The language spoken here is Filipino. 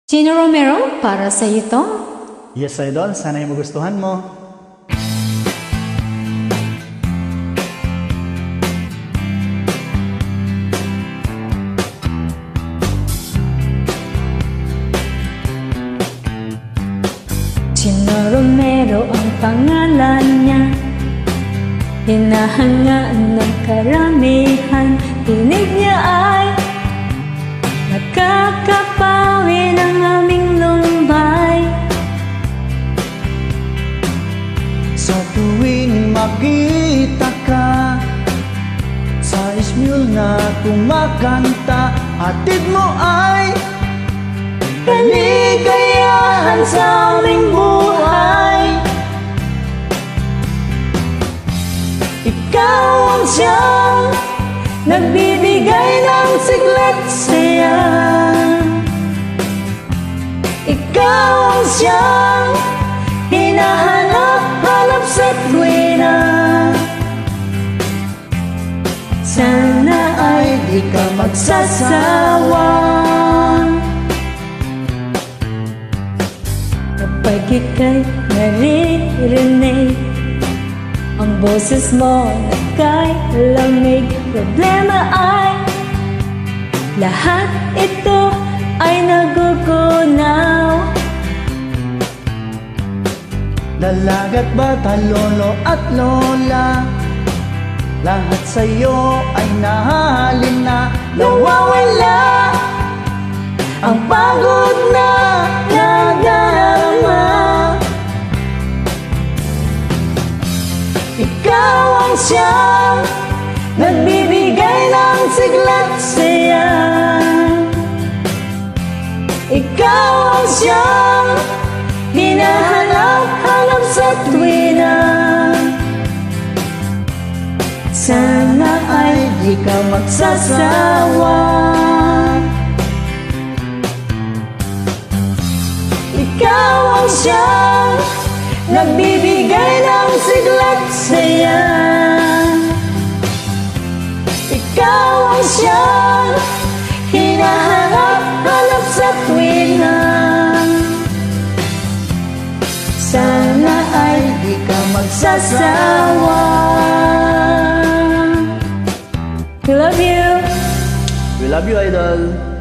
Chino Romero, para sa iyo to. Yes, Idol. Sana'y magustuhan mo. Chino Romero ang pangalan niya, hinahangaan ng karamihan. Tinig niya ay nakakapawi ng aming lumbay. Sa tuwing makita ka sa Smule na kumakanta, hatid mo ay Kaligayahan sa aming buhay. Ikaw ang siyang nagbibigay ng sigla't saya. Ikaw ang siyang hinahanap-hanap sa tuwina. Sana ay di ka magsasawa kapag ika'y naririnig ang boses mo na kay lamig. Problema ay lahat ito ay nagugunaw. Lalagat bata, lolo at lola, lahat sa'yo ay nahalin na. Nawawala ang pagod na nadarama. Ikaw ang siyang nagbibigay ng sigla't saya. Ikaw ang siyang hinahanap-hanap sa tuwina. Sana ay di ka magsasawa. Ikaw ang siyang nagbibigay ng sigla't saya. Ikaw ang siyang hinahanap-hanap sa tuwina. Sana ay di ka magsasawa. We love you, Idol.